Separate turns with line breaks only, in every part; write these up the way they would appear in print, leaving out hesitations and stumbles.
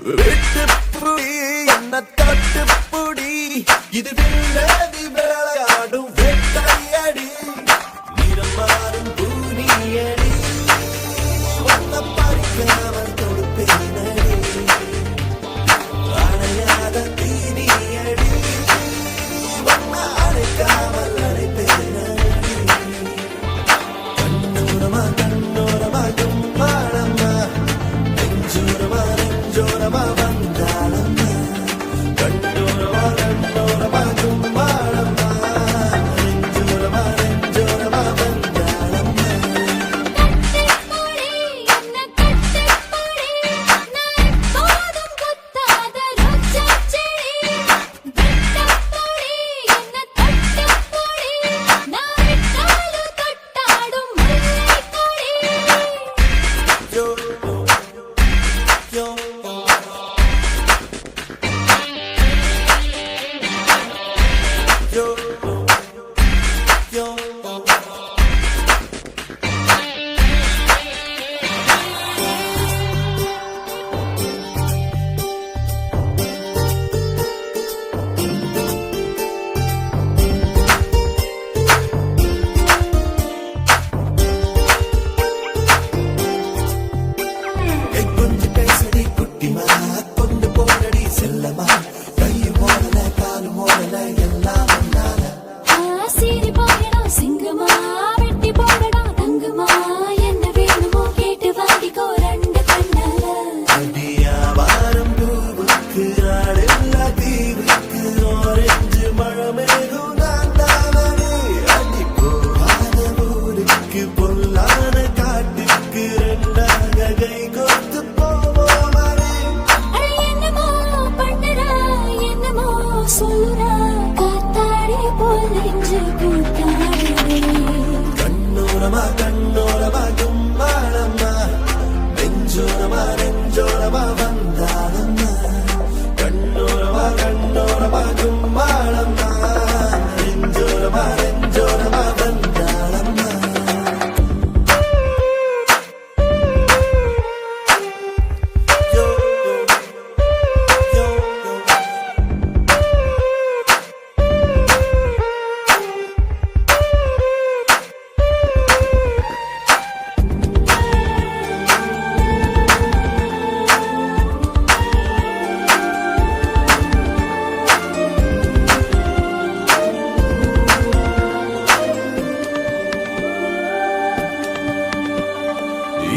வெட்டுப்புடி என்ன தட்டுப்புடி இது வில்லதி விளையாடும் வெட்டையடி நிறம் மாறும் பூனியடி ஒன்ன பறிக்காமல் கொடுப்பேனடி அணையாத தீனியடி ஒன்ன அணைக்காமல் அணைப்பேனடி கண்ணோரமா கண்ணோரமா கும்பாளம்மா நெஞ்சோரமா நெஞ்சோரமா வந்தாளம்மா கண்ணோரமா கண்ணோரமா கும்பாளம்மா நெஞ்சோரமா நெஞ்சோரமா வந்தாளம்மா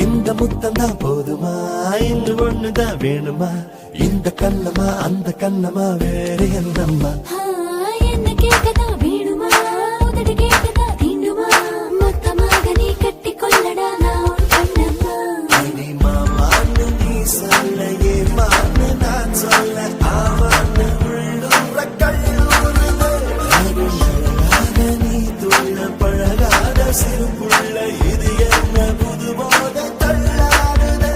இந்த முத்தந்தான் போதுமா இன்று ஒண்ணுதான் வேணுமா இந்த கண்ணமா அந்த கண்ணமா வேற என்னம்மா
என்ன கேட்கதா வேணுமா உதடு கேட்கதா தீண்டுமா மொத்தமாக நீ கட்டி கொள்ளடா நான் கண்ணம்மா
நீ மாமான்னு நீ சொல்ல ஏமான்னு நான் சொல்ல ஆமான்னு உள்ளூர கல்லூருது நீ துள்ள பழகாத சிறு புள்ள இது என்ன புது போத தள்ளாடுது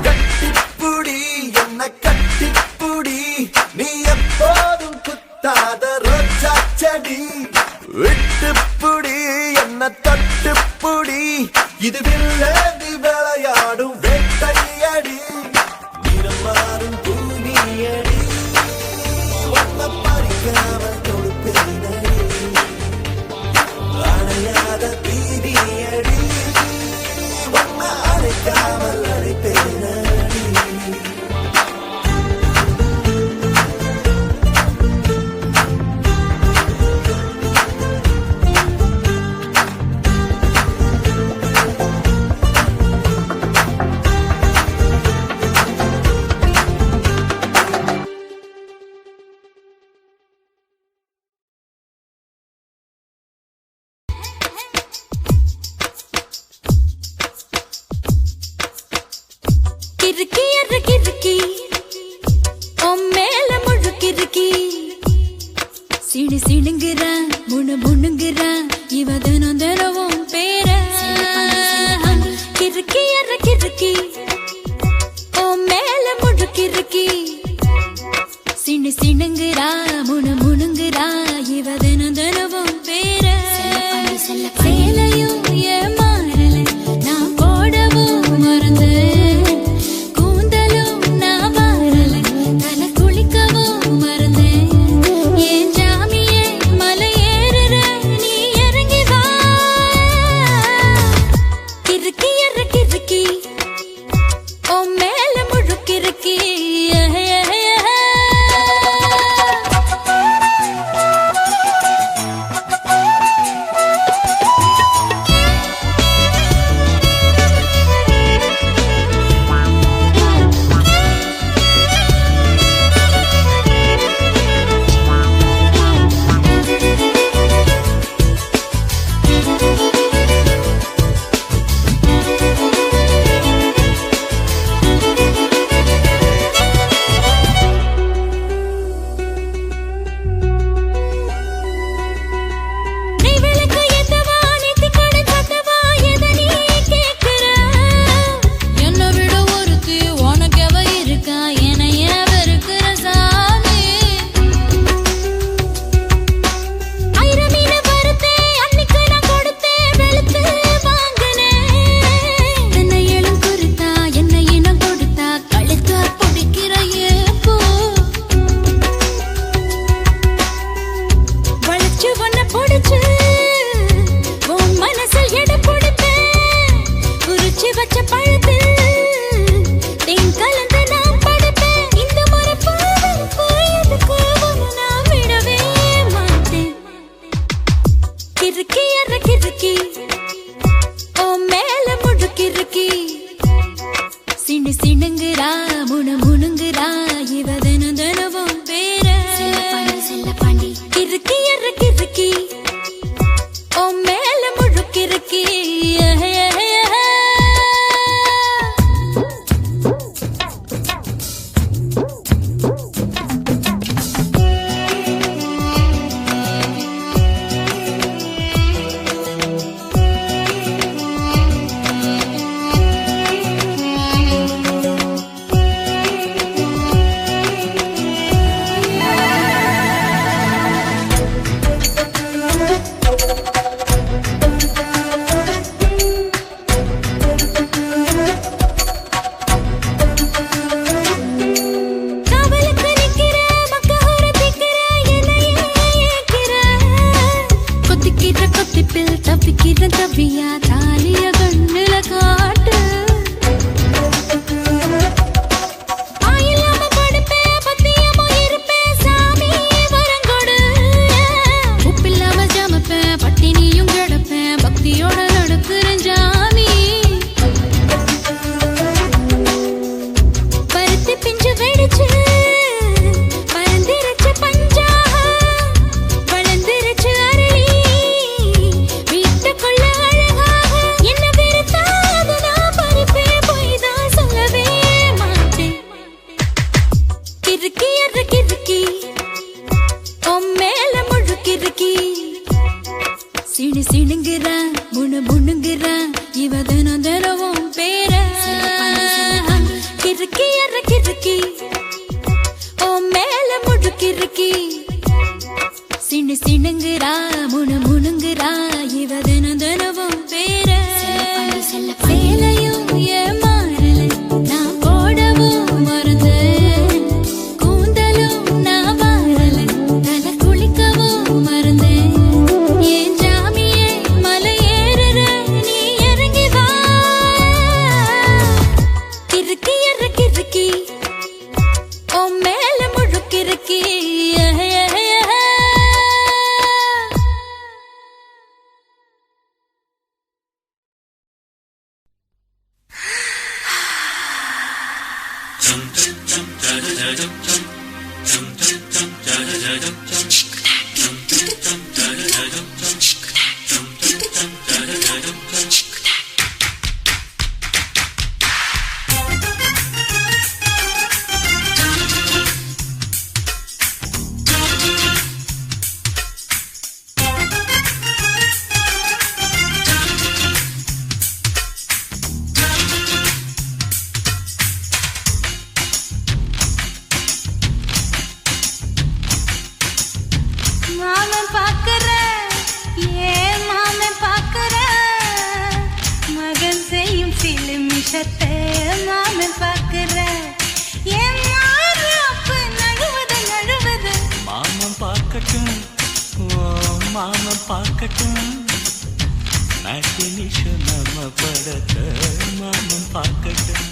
கட்டிப்புடி என்ன கட்டிப்புடி நீ எப்போதும் குத்தாத ரோஜா செடி விட்டுப்புடி என்ன தட்டுப்புடி இது வில்லதி விளையாடும் வெட்டையடி நிறம் மாறும் பூனியடி ஒன்ன பறிக்காமல் கொடுப்பேனடி அணையாத தீனியடி ஒன்ன அணைக்காமல் அணைப்பேனடி
கிறுக்கி அற கிறுக்கி மேல முழுக்கிறுக்கி சிடு சிடுங்குறான் முணு முணுங்குறான் இவ தினம் தினமும் பேர கிறுக்கி அற கிறுக்கி மேல முழுக்கிறுக்கி சின்னு சிணுங்குறா முணு முணுங்குறா இவ தினம் தினமும் பேர சேலையும் ஏமாறல நான் போடவும் மறந்தேன் கூந்தலும் நான் மாறல தலை குளிக்கவும் மறந்தேன் ஏன் ஜாமியே மலை ஏறுற நீ இறங்கி வா கிறுக்கி கிறுக்கி ஓ மேல முழுக்கிறுக்கி சிணுங்குறா முணு முணுங்குறா இவ தினம் தினமும் பேர செல்லப்பாண்டி கிறுக்கி கிறுக்கி ஓ மேல முழுக்கிறுக்கி தப்பியா தாலிய கண்ணுல காட்டு ஆயில்லாம படுப்பேன் பத்தியமோ இருப்பேன் சாமி வரங்கொடு உப்பில்லாம ஜமப்பேன் பட்டினியும் கிடப்பேன் பக்தியோட நடக்கிறேன் ஜாமி பருத்தி பிஞ்சு வெடிச்சு பறந்திருச்சு பஞ்சா வளர்ந்திருச்சு அரளி சிணுங்குறா முணு முணுங்குறா இவ தினம் தினமும் பேர கிறுக்கி கிறுக்கி ஓ மேல முழுக்கிறுக்கி சிணுங்குறா முணு முணுங்குறா இவ தினம் தினமும் பேர சேலையும் ஏமாறல நான் போடவும் மறந்தேன் கூந்தலும் நான் மாறல தலை குளிக்கவும் மறந்தேன் ஏன் ஜாமியே மலை ஏறுற நீ இறங்கி வா கிறுக்கி கிறுக்கி ஓ மேல முழுக்கிறுக்கி மாமன் பார்க்கிற என் மாறாப்பு நழுவுது நழுவுது
மாமன் பார்க்கட்டும் ஓ மாமன் பார்க்கட்டும் மேட்டினிஷோ நம்ம படத்தை மாமன் பார்க்கட்டும்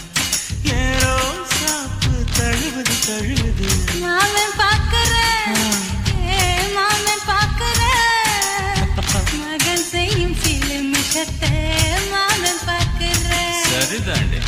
ஏரோ சாப்பு தழுவுது தழுவுது
மாமன் பார்க்கிற மாமன் பார்க்கிற மகன் செய்யும் சில மிஷத்தை மாமன் பார்க்கிற
சரிதாண்டே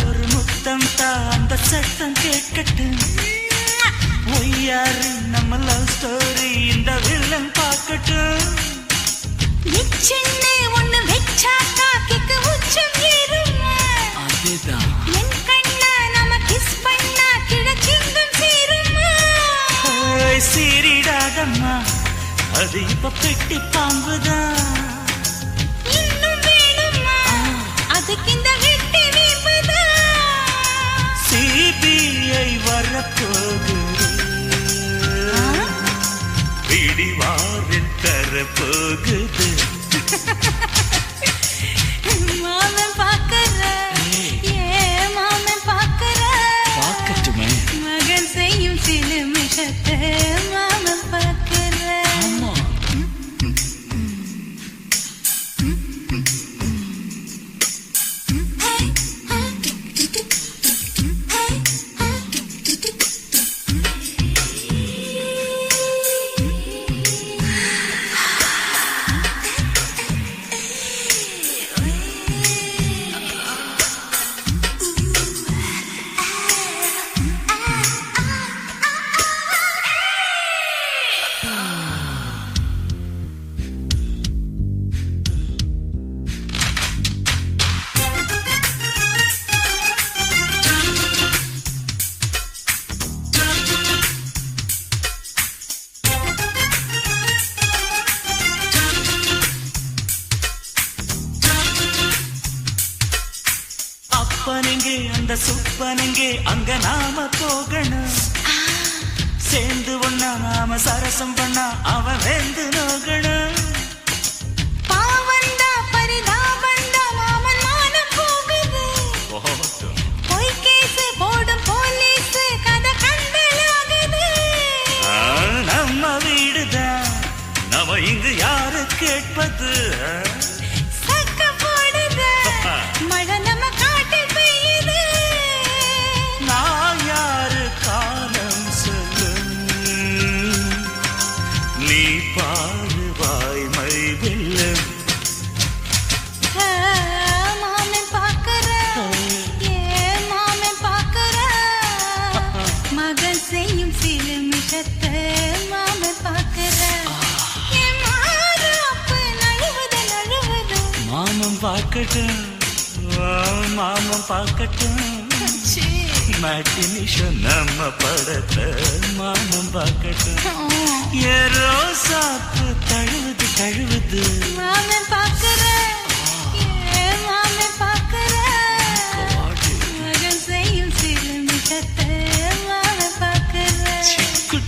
ஒரு முத்தம் தா அந்த சத்தம் கேட்கட்டும் ஒய்யாரு நம்ம லவ் ஸ்டோரி இந்த வில்லன் பார்க்கட்டும்
சின்ன ஒண்ணு வெச்சாக்கா கிக்கு உச்சம் ஏறுமா
அதுதான்
என் கண்ணா நம்ம கிஸ் பண்ணா கிடச்சிங்கும் சீருமா
சீரிடாதம்மா அது இப்ப பெட்டி பாம்புதான்
இன்னும் வேணுமா அதுக்கு இந்த வெட்டி வீம்புதான்
சிபிஐ வரப்போகுது பிடிவாரில் தரப்போகுது
மாமன் பார்க்கிற மாமன் பார்க்கிற
பார்க்கட்டுமே
மகன் செய்யும் சில மிஷத்தை மாமன் பார்க்கிற
ஆமா அப்பனெங்கே அந்த சுப்பனெங்கே அங்க நாம போகணும் சேர்ந்து ஒண்ணா நாம சரசம் பண்ணா அவன் வேந்து நோகணும்
பாவந்தா பரிதாபந்தா மாமன் மானம் போகுது பொய் கேசு போடும் போலீஸ் கதை கண்டலாகுது
நம்ம வீடுதான் நம்ம இங்கு யாரு கேட்பது
சக்க போடுது மழை நம்ம காட்டில் பெய்யுது
நான் யாரு காலம் சொல்லும் நீ பாரு வாய்மை வெல்லும்
மாமன் பார்க்கிற மாமன் பார்க்கிற மகன் செய்யும் சில மிஷத்தை மாமன் பார்க்கிற
மாமன் பார்க்கட்டும் மாமன் பார்க்கட்டும் மேட்டினிஷோ நம்ம படத்தை மாமன் பார்க்கட்டும் ஏரோ சாப்பு தழுவுது தழுவுது
மாமன் பார்க்கிற மாமன் பார்க்கிற மகன் செய்யும் சில மிஷத்தை மாமன் பார்க்கிற
சிக்கு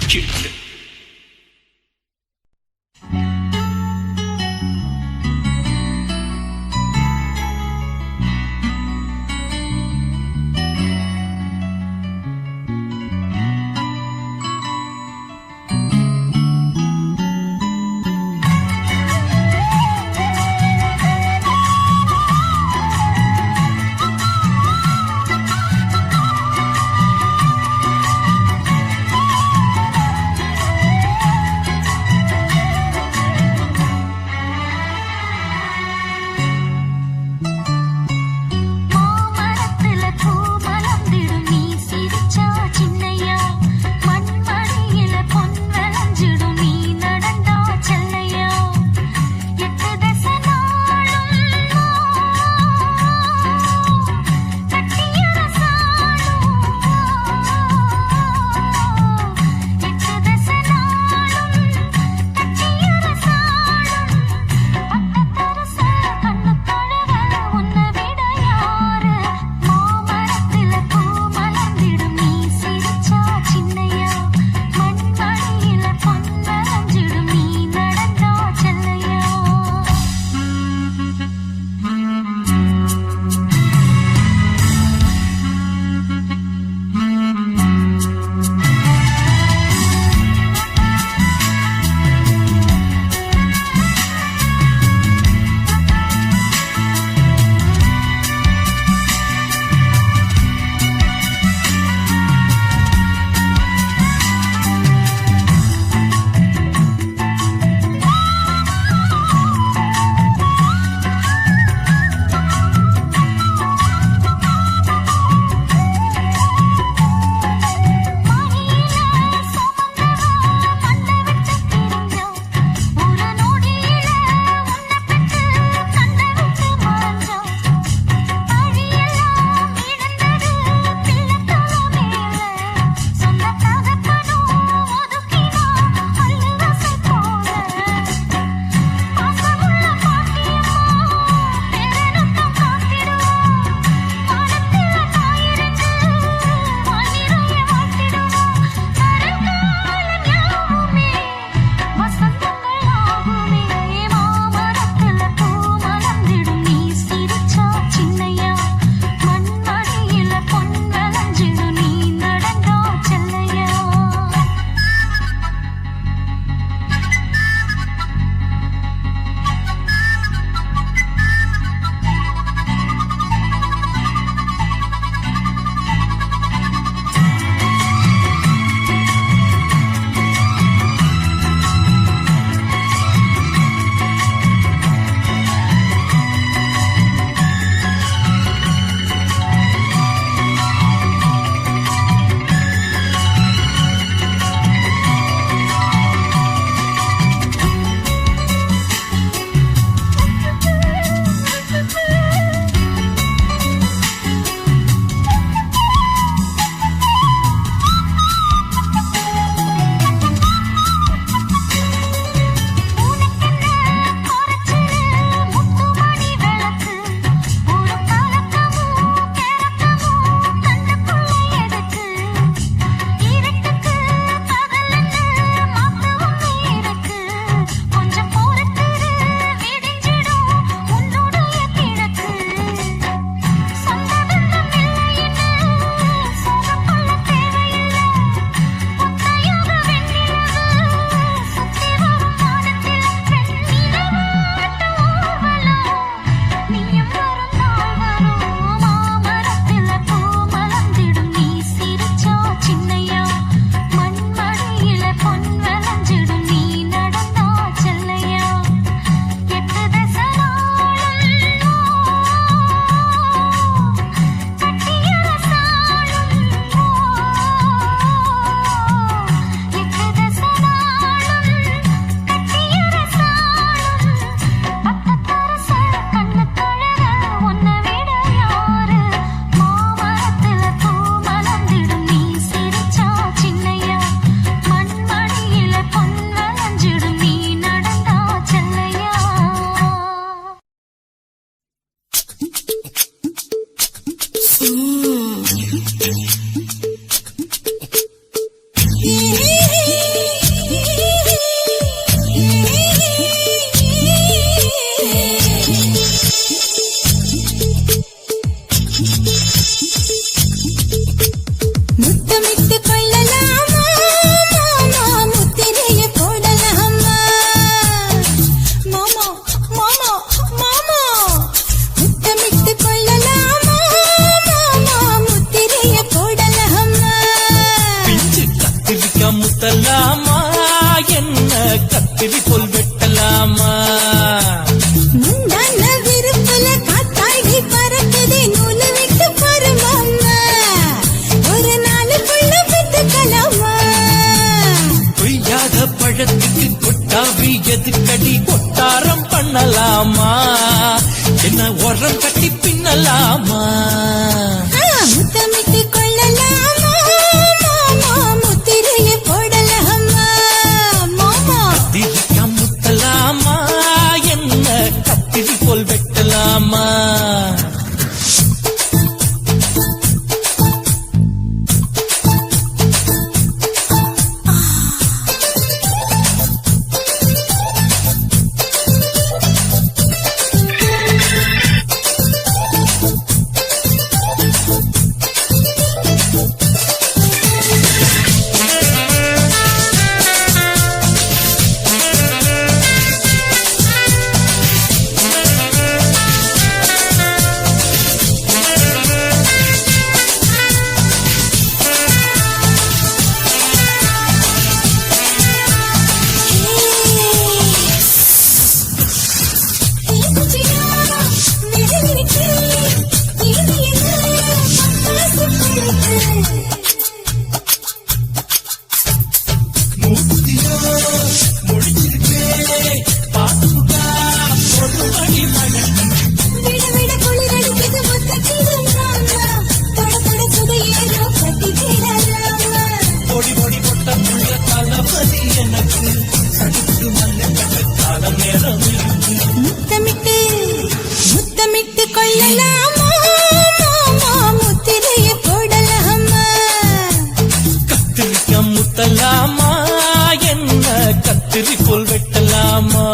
முத்தலாமா என்ன கத்திரி போல் வெட்டலாமா
முந்தான விருப்பல காத்தாடி பறக்குதே நூலு விட்டு பருமாமா ஒரு நாளுக்குள்ள விட்டுக்கலாமா
கொய்யாத பழத்துக்கு கொட்டாவி எதுக்கடி கொட்டாரம் பண்ணலாமா என்ன உரம் கட்டி பின்னலாமா
முத்தமிட்டு கொள்ளலாமா மாமா முத்திரையை போடலாமா மாமா
திரிக்கா முத்தலாமா என்ன கத்திரி போல் வெட்டலாமா
முத்தமிட்டு முத்தமிட்டு கொள்ளலாமா மாமா முத்திரையை போடலாமா
கத்திரிக்கா முத்தலாமா என்ன கத்திரி போல் வெட்டலாமா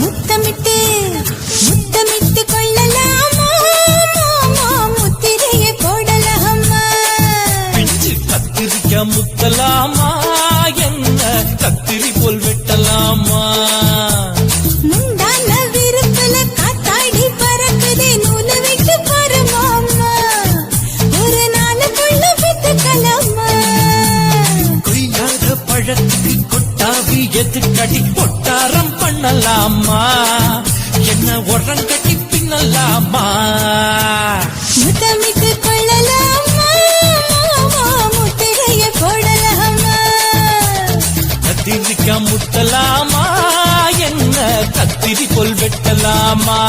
முத்தமிட்டு முத்தமிட்டு கொள்ளலாமா மாமா முத்திரையை போடலாமா
பிஞ்சு கத்திரிக்கா முத்தலாமா என்ன கத்திரி போல் வெட்டலாமா
முந்தான விருப்பல காத்தாடி பறக்குதே நூலு விட்டு பருமாமா ஒரு நாளுக்குள்ள விட்டுக்கலாமா
கொய்யாத பழத்துக்கு கொட்டாவி எதுக்கடி கொட்டாரம் பண்ணலாமா என்ன உரம் கட்டி பின்னலாமா
முத்தமிட்டு கொள்ளலாமா மாமா முத்திரையை போடலாமா
கத்திரிக்கா முத்தலாமா என்ன கத்திரி போல் வெட்டலாமா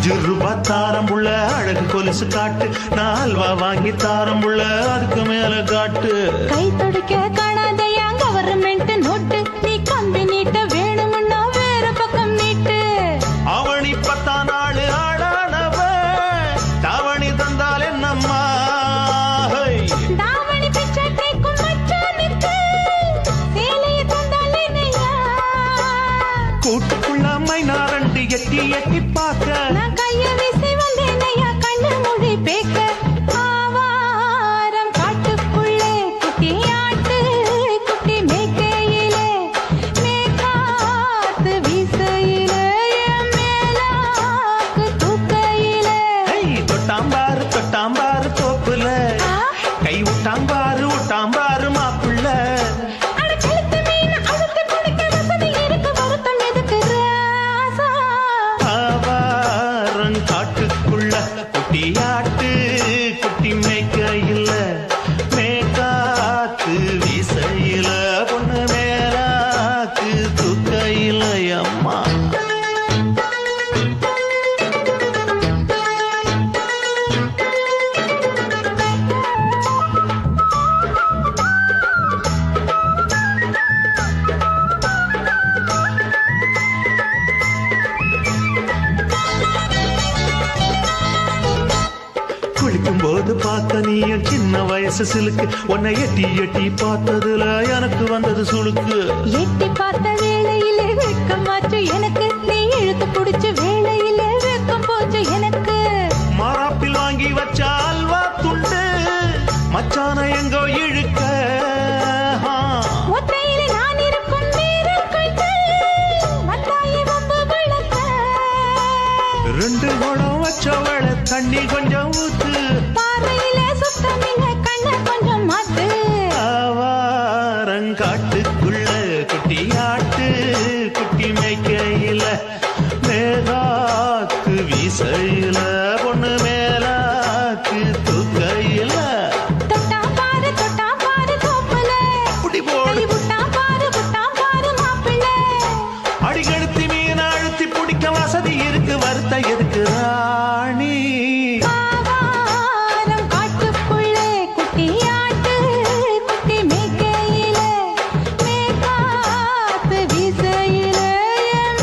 ₹5 தாரம் உள்ள அழகு கொலுசு காட்டு, 4 வாங்கி தாரம் உள்ள அதுக்கு மேல காட்டு.
கை தொடுக்க காணாதையா கவர்மெண்ட் நோட்டு, நீ கம்பி நீட்ட வேணும்னா வேற பக்கம் நீட்டு.
அவனி 10 நாள் ஆடானவ தாவணி தந்தால் என்னம்மா?
தாவணி பிச்சை கேக்கும் மச்சானுக்கு சேலையை தந்தால் என்னையா?
கூட்டுக்குள்ள மைனா 2 எட்டி எட்டி பார்க்க,
நான் கைய வீசி வந்தேனையா கண்ணு மொழி பேக்க. ஆவாரம் காட்டுக்குள்ளே குட்டி ஆட்டு குட்டி மேய்க்கையிலே, மேற்காத்து வீசையிலே, என் மேலாக்கு தூக்கையிலே.
தொட்டாம்பாரு தொட்டாம்பாரு தோப்புல, கை விட்டாம்பாரு மாப்புள்ள.
அட கழுத்து மீன் அழுத்து குடிக்க வசதி இருக்கு, வருத்தம் எதுக்கு ராசா?
ஆவாரம் காட்டுக்குள்ள குட்டியாட்டு குட்டி மேய்க்கையில, மேற்காத்து வீசையில, பொண்ணு மேலாக்கு தூக்கையில அம்மா. குளிக்கும் போது பார்த்த நீயும் சின்ன வயசு சிலுக்கு, உன்னை எட்டி எட்டி பார்த்ததுல எனக்கு வந்தது சுளுக்கு.
எட்டி பார்த்த வேளையிலே வெட்கமாச்சு எனக்கு, நீ இழுத்து புடிச்சு வேளையிலே வெட்கம் போச்சு எனக்கு.
மாறாப்பில் வாங்கி வச்ச அல்வா துண்டு மச்சான எங்கோ இழுக்க.
ஒத்தையிலே நான் இருக்கும் நேரம் கண்டு வந்தாயே வம்பு விளக்க.
2 குடம் வச்சவள தண்ணி கொஞ்சம் ஊத்து,
பார்வையிலே சுத்தமில்ல கண்ண கொஞ்சம் மாத்து.
ஆவாரங்காட்டுக்குள்ள குட்டியாட்டு குட்டி மேய்க்கையில, மேலாக்கு வீசையில, பொண்ணு மேலாக்கு தூக்கையில.
தொட்டாம் பாரு தோப்புல,
புடி போடு
கை விட்டாம் பாரு மாப்பிள்ளை.
அடிகெடுத்து மீன் அழுத்தி பிடிக்க வசதி இருக்கு, வருத்த எதுக்கு ராணி?
ஆவாரம் காட்டுக்குள்ளே குட்டி ஆட்டு குட்டி மேய்க்கையிலே, மேற்காத்து வீசையிலே, என்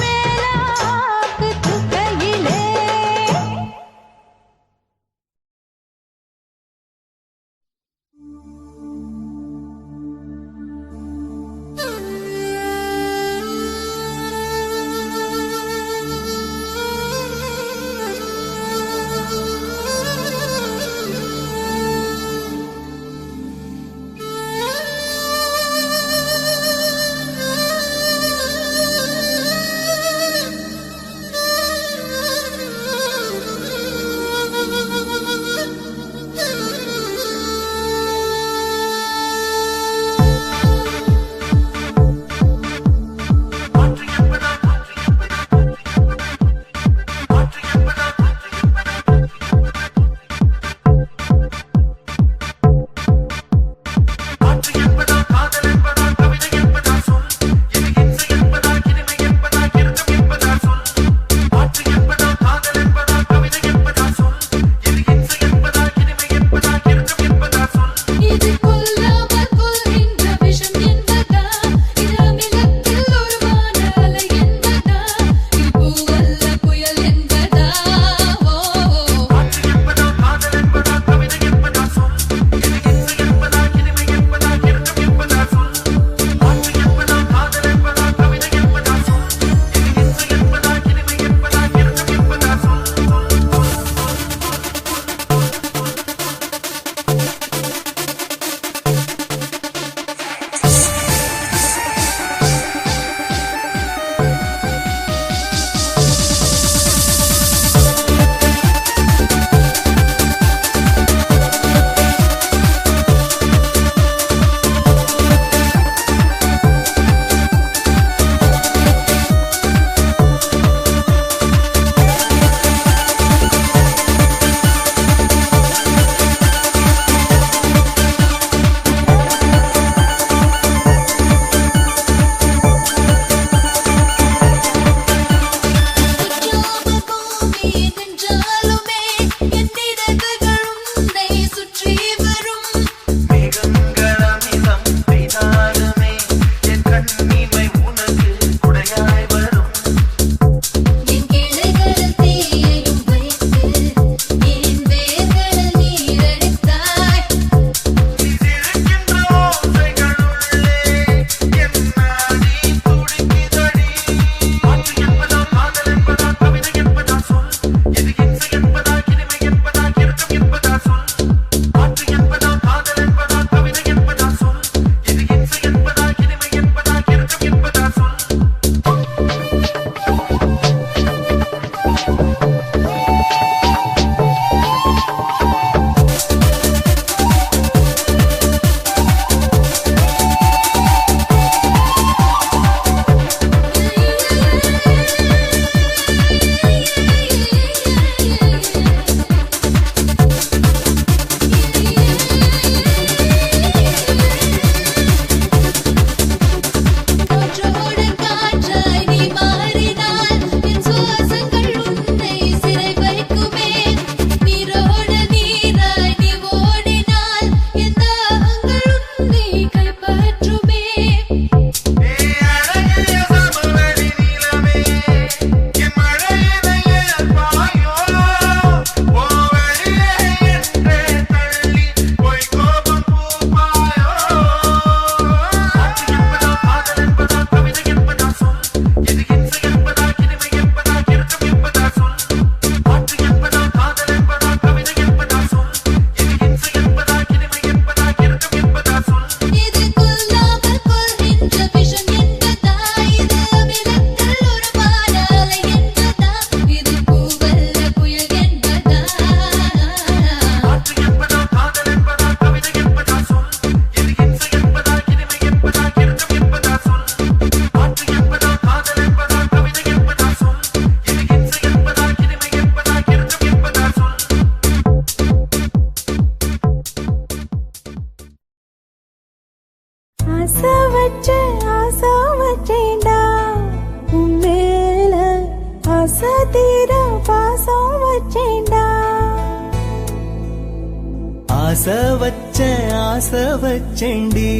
ஆசை வச்சேண்டி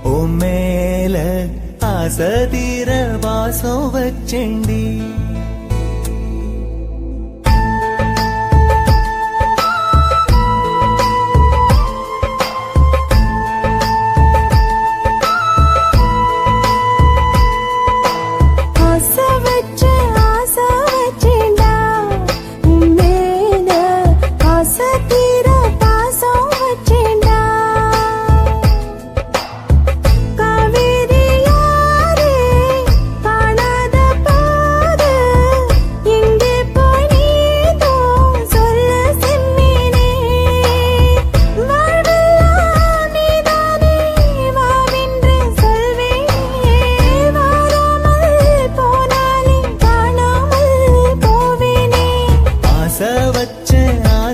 ஓ மேல ஆசை தீர வாசம் வச்சேண்டி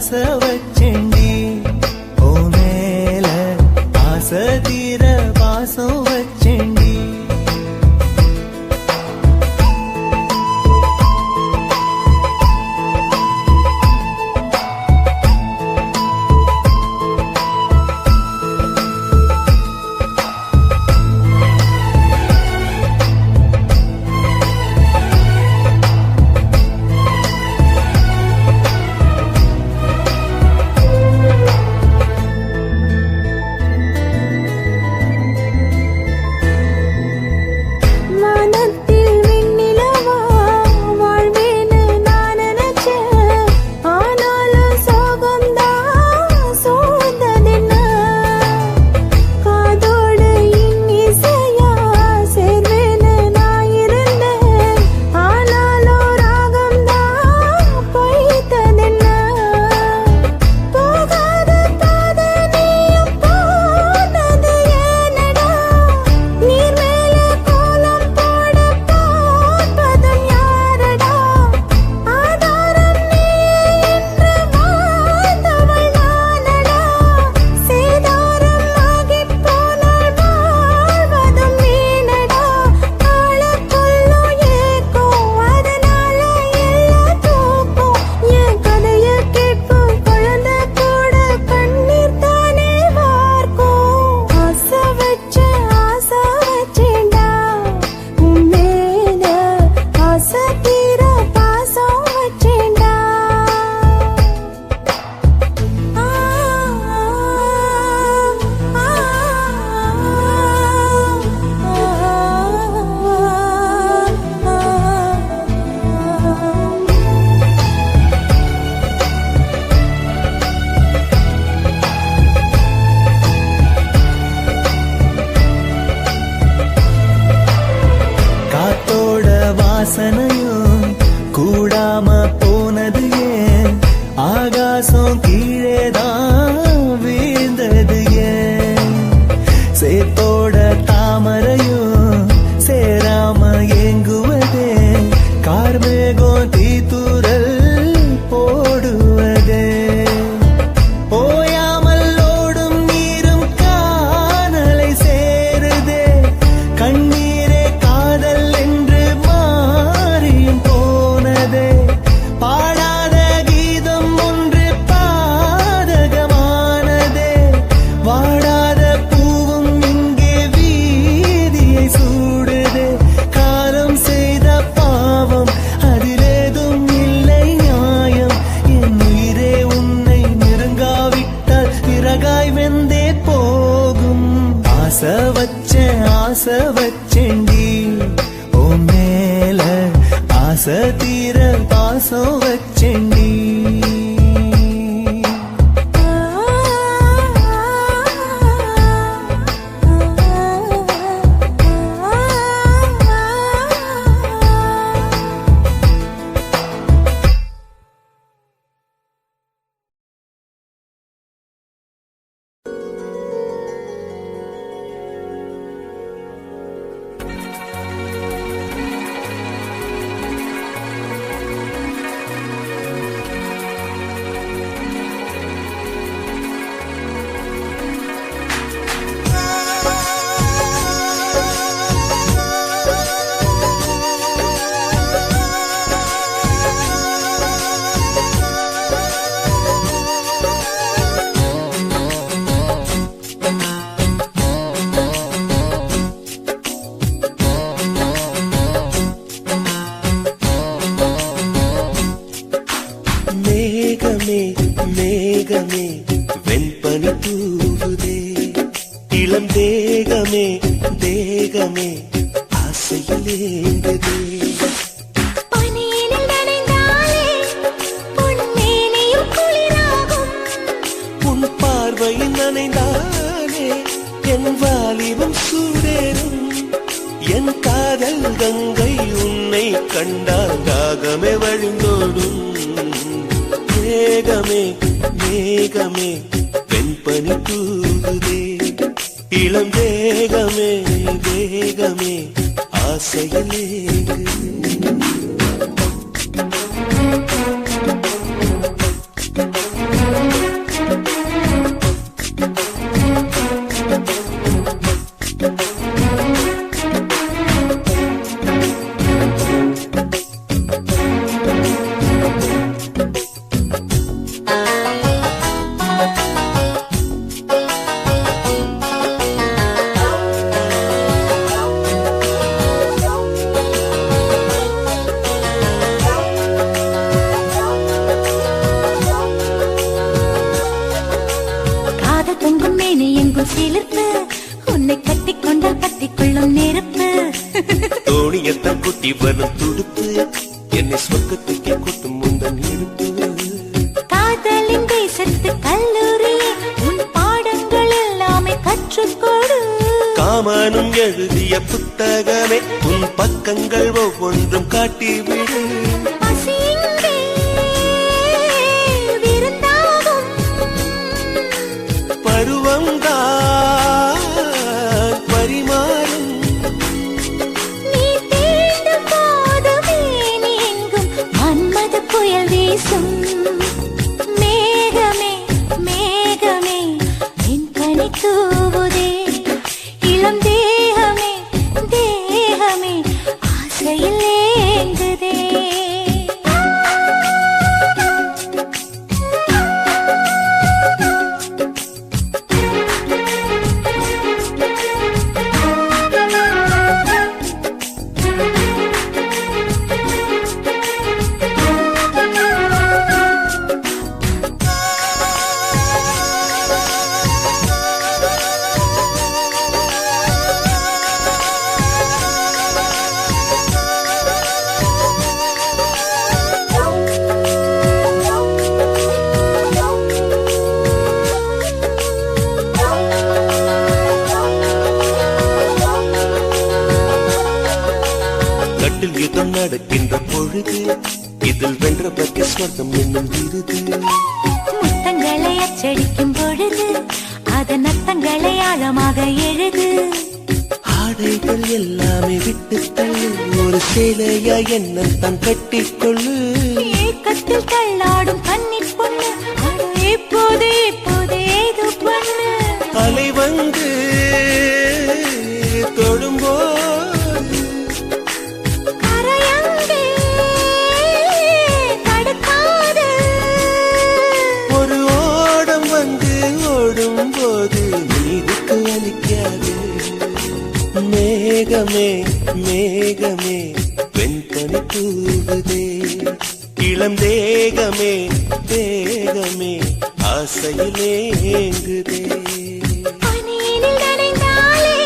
ஆசை வச்சேண்டி ஓ மேல ஆசை தீர வாசம் வச்சேண்டி வாசனையும் கூடாம போனது ஏன் ஆகாசம் கீழேதான் வீழ்ந்தது ஏன் சேத்தோட தாமரையும் சேராம ஏங்குவதே கார்மேகம் தீத்துரல் போடுவதே ஓயாமல் ஓடும் நீரும் காணலை சேருதே கண்ணீரே காதல் என்று மாறியும் போனதே பாடாத கீதம் ஒன்று பாதகமானதே வாடாத பூவும் இங்கே வீதியை சூடுதே காலம் செய்த பாவம் அதிலேதும் இல்லை நியாயம் என் உயிரே உன்னை நெருங்காவிட்டால் பிறகாய் வெந்தே போகும் ஆசை வச்சேண்டி ஓ மேல ஆசை தீர பாசம் வச்சேண்டி ஏங்குதே.
பனியினில் நனைந்தாலே பொன்மேனியும் குளிராகும்.
உன் பார்வையில் நனைந்தாலே என் வாலிபம் சூடேறும். என் காதல் கங்கை உன்னை கண்டால் தாகமே வழிந்தோடும். மேகமே மேகமே வெண்பனி தூகுதே. இளம் தேகமே தேகமே ஆசையில் ஏங்குதே.
சிலிர்ப்பு உன்னை கட்டிக்கொண்டால் பத்திக்கொள்ளும் நெருப்பு.
தோணியத்தான் குட்டி வரும் துடுப்பு என்னை சொர்க்கத்துக்கே கூட்டும் முந்தன் இருப்பு.
காதலின் தேசத்து கல்லூரி உன் பாடங்கள் எல்லாமே கற்றுக்கொடு.
காமனும் எழுதிய புத்தகமே உன் பக்கங்கள் ஒவ்வொன்றும் காட்டிவிடு. பருவம்தான் பரிமாறும்.
நீ தீண்டும் போதுமே நீங்கும் மன்மத புயல் வீசும். மேகமே மேகமே என் பனி தூவுதே. இளம் தேகமே தேகமே ஆசையில் ஏங்குதே.
யுத்தம் நடக்கின்ற பொழுது இதில் வென்ற பற்றி சொர்க்கம் என்னும் விருது.
முத்தங்களை அச்சடிக்கும் பொழுது அதன் அர்த்தங்களை ஆழமாக எழுது.
ஆடைகள் எல்லாமே விட்டு தள்ளு ஒரு சேலையா என்ன தான் கட்டிக்கொள்ளு.
ஏக்கத்தில் தள்ளாடும் கன்னி பொண்ணு இப்போது இப்போது ஏதோ பண்ணு.
அலை வந்து தொடும்போது போது நீருக்கு அளிக்காது. மேகமே மேகமே வெண்பனி தூவுதே. இளம் தேகமே தேகமே ஆசையில் ஏங்குதே.
பனியினில் நனைந்தாலே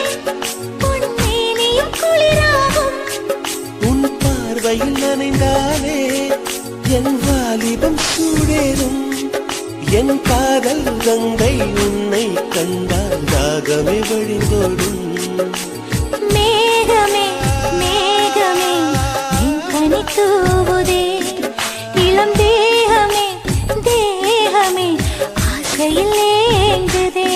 பொன்மேனியும் குளிராகும்.
உன் பார்வையில் நனைந்தாலே என் வாலிபம் சூடேறும். என் காதல் கங்கை உன்னை கண்டால் தாகமே வழிந்தோடும்.
மேகமே மேகமே என் பனி தூவுதே. இளம் தேகமே தேகமே ஆசையில் ஏங்குதே.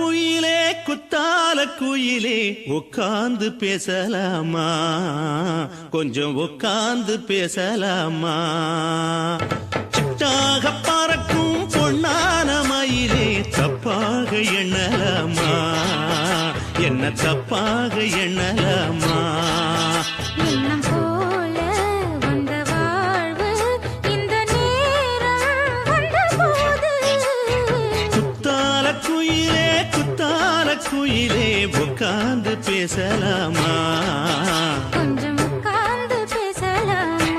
குயிலே குத்தால குயிலே உட்கார்ந்து பேசலாமா கொஞ்சம் உட்கார்ந்து பேசலாமா சிட்டாக பறக்கும் பொன்னான மயிலே தப்பாக எண்ணலாமா என்ன தப்பாக எண்ணலாமா
எண்ணம் போல வந்த வாழ்வு இந்த நேரம் வந்தபோது
குத்தால குயிலே உட்கார்ந்து பேசலாமா
கொஞ்சம் உட்கார்ந்து பேசலாமா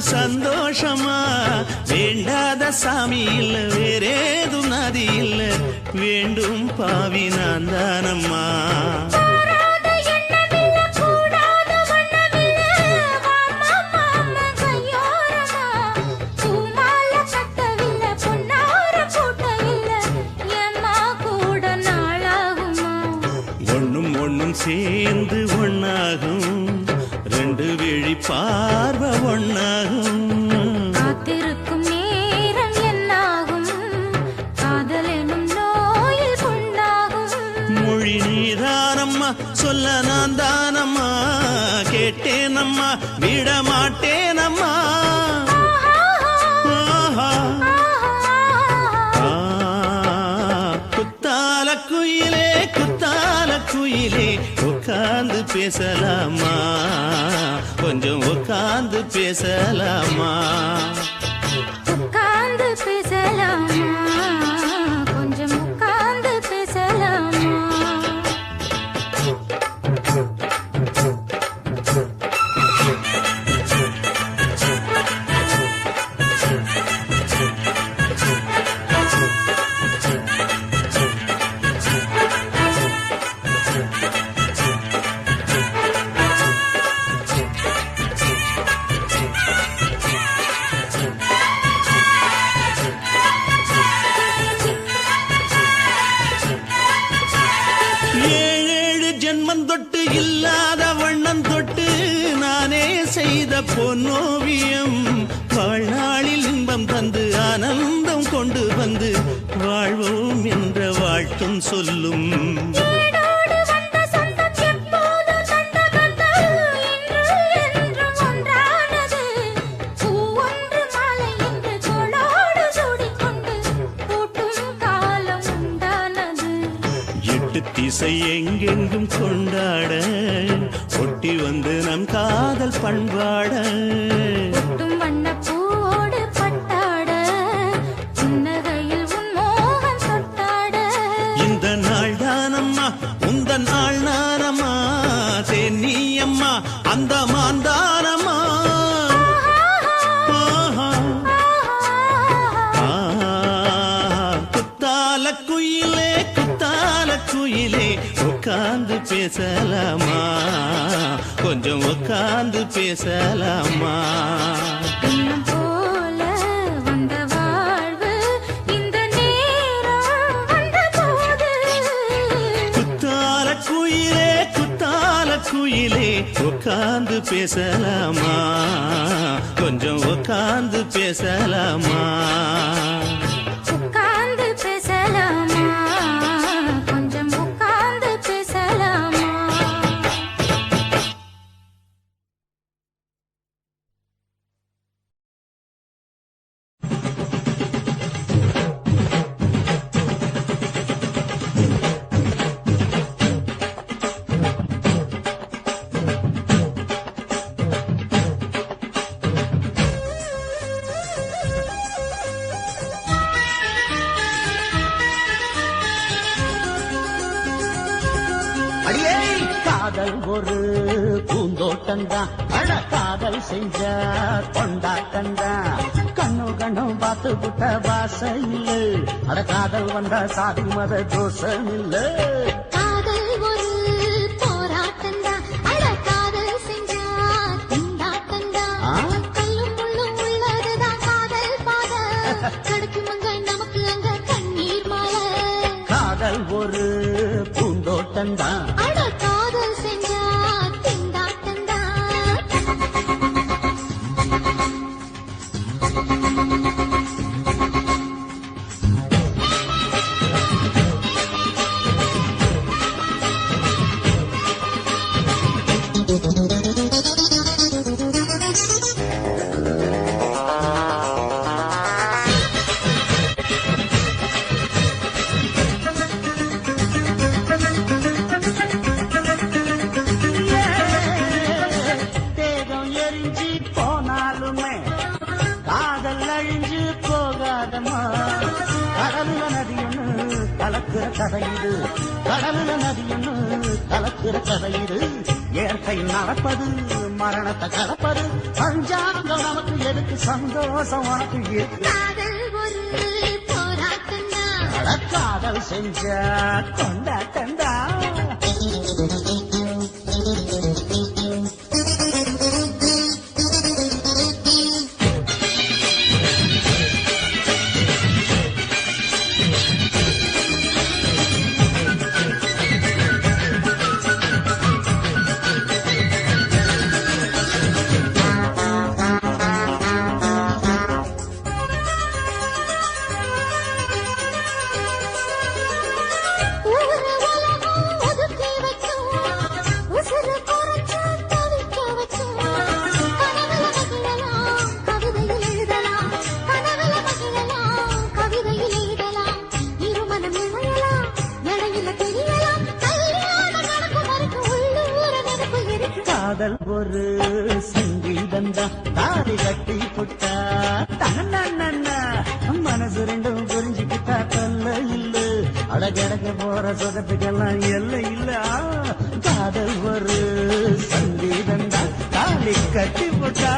சந்தோஷமா வேண்டாத சாமி இல்ல வேறேதும் நதி இல்ல வேண்டும் பாவி நான் தானம்மா ஒண்ணும் சேர்ந்து ஒன்னாகும் ரெண்டு விழி பார்வை ஒன்னாகும்
காத்திருக்கும் நேரம் என்னாகும் காதல் எனும் நோயில் புண்ணாகும்
மொழி நீதானம்மா சொல்ல நான் தானம்மா கேட்டேனம்மா விட மாட்டேனம்மா குத்தால குயிலே உட்கார்ந்து பேசலாமா கொஞ்சம் உட்கார்ந்து பேசலாமா
உட்கார்ந்து பேசலாமா கொஞ்சம் உட்கார்ந்து பேசலாமா
ஜென்மம் தொட்டு இல்லாத வண்ணம் தொட்டு நானே செய்த பொன்னோவியம் வாழ்நாளில் இன்பம் தந்து ஆனந்தம் கொண்டு வந்து வாழ்வோம் என்ற வாழ்த்தும் சொல்லும் திசை எங்கெங்கும் கொண்டாட ஒட்டி வந்து நம் காதல் பண்பாட
வண்ண பூவோடு பட்டாட புன்னகையில் உன் மோகம் தொட்டாட
இந்த நாள் தானம்மா உந்த நாள் நானம்மா தென்னி அம்மா அந்த மாந்தானம்மா குயிலே உட்கார்ந்து பேசலாமா கொஞ்சம் உட்கார்ந்து பேசலாமா
எண்ணம் போல வந்த வாழ்வு இந்த நேரம் வந்தபோது
குத்தால குயிலே உட்கார்ந்து பேசலாமா கொஞ்சம் உட்கார்ந்து பேசலாமா
உட்கார்ந்து பேசலாமா கொஞ்சம் உட்கார்ந்து பேசலாமா
காதல் ஒரு பூந்தோட்டம்தான் அட காதல் செஞ்ச கொண்டாட்டந்தா கண்ணு கண்ணும் பார்த்து புட்ட வாசம் இல்ல அட காதல் வந்தா சாதி மத தோஷம் இல்ல
காதல் ஒரு போராட்டந்தா அட காதல் செஞ்சா திண்டாட்டந்தா கல்லும் முள்ளும் உள்ளதுதான் காதல் பாத கிடைக்கும் அங்க நமக்கு அங்க கண்ணீர் மாலை
காதல் ஒரு பூந்தோட்டந்தா
அட காதல் செஞ்சா திண்டாட்டந்தா
தேகம் எரிஞ்சு போனாலுமே காதல் அழிஞ்சு போகாதம்மா கடலுல நதி ஒண்ணு கலக்குற கதையுது கடலுல நதி ஒண்ணு கலக்குற கதையுது இயற்கை நடப்பது மரணத்தை கலப்பது பஞ்சாங்கம் நமக்கு எதுக்கு சந்தோஷம் உனக்கு எதுக்கு
காதல் ஒரு போராட்டந்தா
அட காதல் செஞ்ச கொண்டாட்டந்தா
ஊரு உலகம் ஒதுக்கி வைக்கும் உசுறு குறைச்சு தவிக்க வைக்கும் கனவுல மகிழலாம் கவிதையில் எழுதலாம் கனவுல மகிழலாம் கவிதையில் எழுதலாம் இருமனம் இணையலாம் இடையில தெரியலாம் கல்யாணம் நடக்கும் வரைக்கும் உள்ளூர நினைப்பு இருக்கு
காதல் ஒரு சங்கீதந்தா தாலி கட்டி புட்டா தன்னா மனசு ரெண்டும் புரிஞ்சுக்கிட்டா தொல்ல இல்ல அடகடக்க போற சொகத்துக்கெல்லாம் எல்லை இல்ல காதல் ஒரு சங்கீதந்தா தாலி கட்டி புட்டா